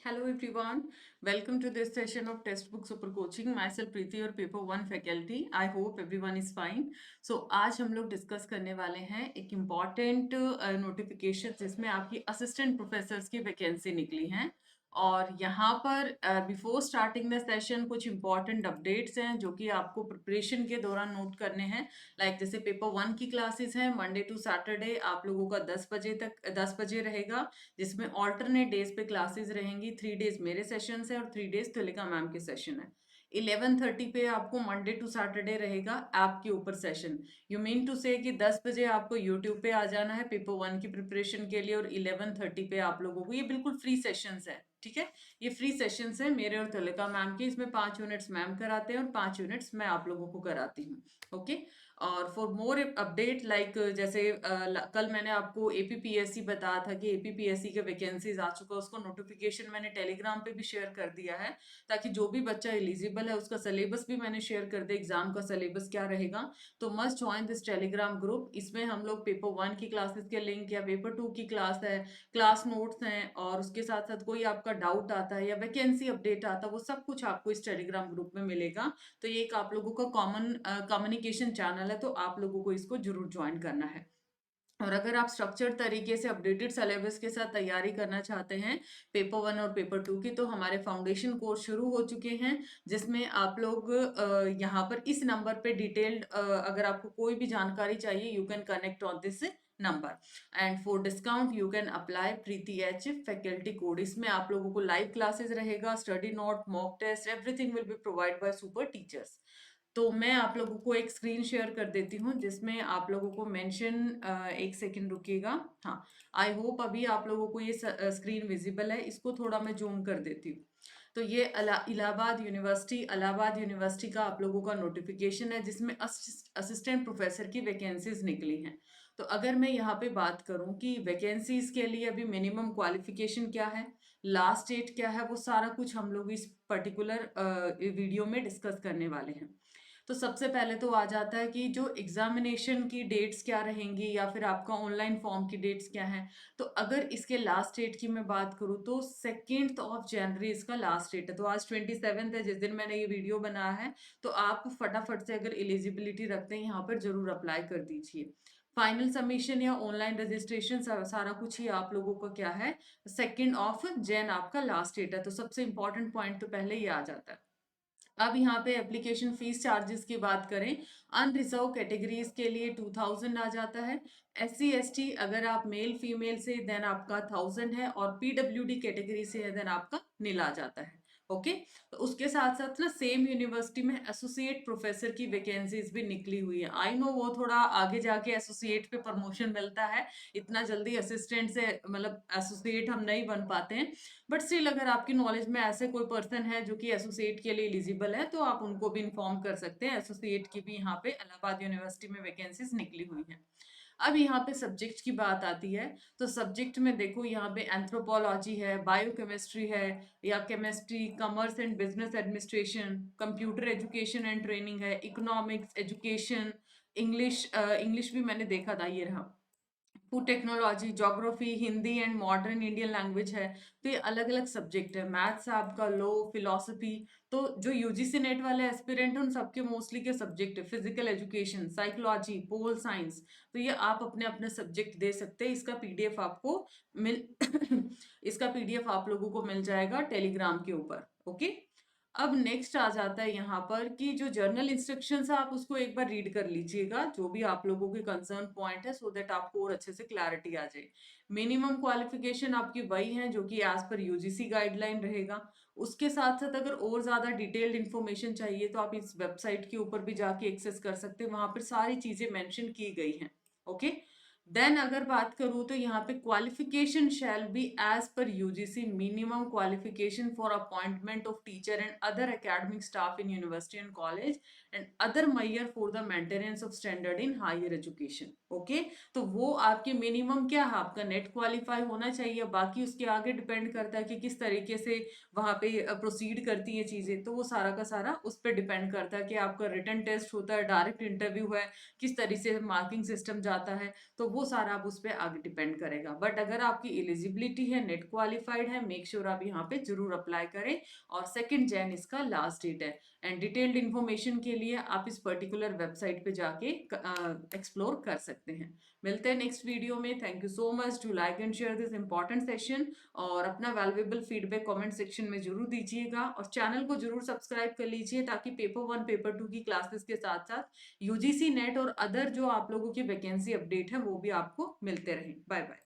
Hello everyone, welcome to this session of Textbook Super Coaching. Myself Preeti और paper one faculty. I hope everyone is fine. So आज हम लोग discuss करने वाले हैं एक इम्पॉर्टेंट नोटिफिकेशन जिसमें आपकी असिस्टेंट प्रोफेसर्स की वैकेंसी निकली हैं और यहाँ पर बिफोर स्टार्टिंग द सेशन कुछ इंपॉर्टेंट अपडेट्स हैं जो कि आपको प्रिपरेशन के दौरान नोट करने हैं. जैसे पेपर वन की क्लासेस हैं मंडे टू सैटरडे आप लोगों का 10 बजे रहेगा, जिसमें ऑल्टरनेट डेज पे क्लासेस रहेंगी. 3 डेज मेरे सेशन है और 3 डेज तुलिका मैम के सेशन है. 11:30 पे आपको मंडे टू सैटरडे रहेगा ऐप के ऊपर सेशन. यू मीन टू से कि 10 बजे आपको यूट्यूब पे आ जाना है पेपर वन की प्रिपरेशन के लिए और 11:30 पे आप लोगों को ये बिल्कुल फ्री सेशंस है. ठीक है, ये फ्री सेशंस है मेरे और तुलिका मैम के. इसमें 5 यूनिट्स मैम कराते हैं और 5 यूनिट्स मैं आप लोगों को कराती हूँ. ओके, और फॉर मोर अपडेट जैसे कल मैंने आपको एपीपीएससी बताया था कि एपीपीएससी के वैकेंसीज आ चुका है. उसको नोटिफिकेशन मैंने टेलीग्राम पे भी शेयर कर दिया है ताकि जो भी बच्चा एलिजिबल है उसका सिलेबस भी मैंने शेयर कर दिया, एग्जाम का सिलेबस क्या रहेगा. तो must join this Telegram group. इसमें हम लोग पेपर वन की क्लासेस के लिंक या पेपर टू की क्लास है, क्लास नोट्स हैं और उसके साथ साथ कोई आपका डाउट आता है या वैकेंसी अपडेट आता है वो सब कुछ आपको इस टेलीग्राम ग्रुप में मिलेगा. तो ये एक आप लोगों का कॉमन कम्युनिकेशन चैनल है, तो आप लोगों को इसको जरूर ज्वाइन करना है. और अगर आप स्ट्रक्चर्ड तरीके से अपडेटेड सिलेबस के साथ तैयारी करना चाहते हैं पेपर वन और पेपर टू की, तो हमारे फाउंडेशन कोर्स शुरू हो चुके हैं जिसमें आप लोग यहाँ पर इस नंबर पे डिटेल्ड अगर आपको कोई भी जानकारी चाहिए you can connect on this number. And for discount you can apply Preeti H faculty code. इसमें आप लोगों को लाइव क्लासेस रहेगा, study note, mock test, everything will be provide by super teachers. तो मैं आप लोगों को एक स्क्रीन शेयर कर देती हूँ जिसमें आप लोगों को मेंशन, एक सेकंड रुकिएगा. हाँ, आई होप अभी आप लोगों को ये स्क्रीन विजिबल है. इसको थोड़ा मैं जूम कर देती हूँ. तो ये इलाहाबाद यूनिवर्सिटी का आप लोगों का नोटिफिकेशन है जिसमें असिस्टेंट प्रोफेसर की वैकेंसीज निकली हैं. तो अगर मैं यहाँ पे बात करूँ कि वैकेंसीज के लिए अभी मिनिमम क्वालिफिकेशन क्या है, लास्ट डेट क्या है, वो सारा कुछ हम लोग इस पर्टिकुलर वीडियो में डिस्कस करने वाले हैं. तो सबसे पहले तो आ जाता है कि जो एग्जामिनेशन की डेट्स क्या रहेंगी या फिर आपका ऑनलाइन फॉर्म की डेट्स क्या हैं. तो अगर इसके लास्ट डेट की मैं बात करूँ तो 2 जनवरी इसका लास्ट डेट है. तो आज 27 है जिस दिन मैंने ये वीडियो बनाया है. तो आप फटाफट से अगर एलिजिबिलिटी रखते हैं यहाँ पर जरूर अप्लाई कर दीजिए. फाइनल सबमिशन या ऑनलाइन रजिस्ट्रेशन सारा कुछ ही आप लोगों का क्या है, 2 जनवरी आपका लास्ट डेट है. तो सबसे इंपॉर्टेंट पॉइंट तो पहले ये आ जाता है. अब यहाँ पे एप्लीकेशन फीस चार्जेस की बात करें, अनरिजर्व कैटेगरीज के लिए 2000 आ जाता है. SC ST अगर आप मेल फीमेल से देन आपका 1000 है और PWD कैटेगरी से है देन आपका नील आ जाता है. ओके, तो उसके साथ साथ ना सेम यूनिवर्सिटी में एसोसिएट प्रोफेसर की वैकेंसीज भी निकली हुई है. आई नो वो थोड़ा आगे जाके एसोसिएट पे प्रमोशन मिलता है, इतना जल्दी असिस्टेंट से मतलब एसोसिएट हम नहीं बन पाते हैं. बट स्टिल अगर आपकी नॉलेज में ऐसे कोई पर्सन है जो कि एसोसिएट के लिए एलिजिबल है तो आप उनको भी इन्फॉर्म कर सकते हैं. एसोसिएट की भी यहाँ पे इलाहाबाद यूनिवर्सिटी में वैकेंसीज निकली हुई हैं. अब यहाँ पे सब्जेक्ट की बात आती है. तो सब्जेक्ट में देखो यहाँ पे एंथ्रोपोलॉजी है, बायोकेमिस्ट्री है या chemistry, commerce and business administration, computer education and training है, इकोनॉमिक्स, एजुकेशन, इंग्लिश. इंग्लिश भी मैंने देखा था, ये रहा. Food technology, geography, Hindi and modern Indian language है. तो ये अलग अलग सब्जेक्ट है. मैथ्स आपका, लो, फिलोसफी. तो जो यूजीसी नेट वाले एस्पिरेंट हैं उन सबके मोस्टली के सब्जेक्ट है. Physical education, psychology, pol science. तो ये आप अपने अपने सब्जेक्ट दे सकते हैं. इसका पीडीएफ आपको मिल इसका पीडीएफ आप लोगों को मिल जाएगा टेलीग्राम के ऊपर. ओके, अब नेक्स्ट आ जाता है यहाँ पर कि जो जर्नल इंस्ट्रक्शंस है आप उसको एक बार रीड कर लीजिएगा जो भी आप लोगों के कंसर्न पॉइंट है, सो दैट आपको और अच्छे से क्लैरिटी आ जाए. मिनिमम क्वालिफिकेशन आपकी वही है जो कि एज पर यूजीसी गाइडलाइन रहेगा. उसके साथ साथ अगर और ज्यादा डिटेल्ड इन्फॉर्मेशन चाहिए तो आप इस वेबसाइट के ऊपर भी जाके एक्सेस कर सकते हैं, वहां पर सारी चीजें मेंशन की गई हैं. ओके, देन अगर बात करूं तो यहाँ पे qualification shall be as per UGC minimum qualification for appointment of teacher and other academic staff in university and college and other major for the maintenance of standard in higher education. Okay, तो वो आपके minimum क्या है, आपका net qualify होना चाहिए. बाकी उसके आगे डिपेंड करता है कि किस तरीके से वहां पे प्रोसीड करती है चीजें. तो वो सारा का सारा उस पर डिपेंड करता है कि आपका रिटन टेस्ट होता है, डायरेक्ट इंटरव्यू है, किस तरीके से मार्किंग सिस्टम जाता है. तो वो सारा अब उस पे आगे डिपेंड करेगा। बट अगर आपकी एलिजिबिलिटी है, नेट क्वालिफाइड है, मेक श्योर आप यहाँ पे जरूर अप्लाई करें। और 2 जैन इसका लास्ट डेट है। एंड डिटेल्ड इन्फॉर्मेशन के लिए आप इस पर्टिकुलर वेबसाइट पे जाके एक्सप्लोर कर सकते हैं। मिलते हैं नेक्स्ट वीडियो में। Thank you so much to like and share this important session, और अपना वैल्यूएबल फीडबैक कमेंट सेक्शन में जरूर दीजिएगा, और चैनल को जरूर सब्सक्राइब कर लीजिए ताकि पेपर 1 पेपर 2 की क्लासेस के साथ साथ यूजीसी नेट और अदर जो आप लोगों की वैकेंसी अपडेट है वो भी आपको मिलते रहें। Bye bye.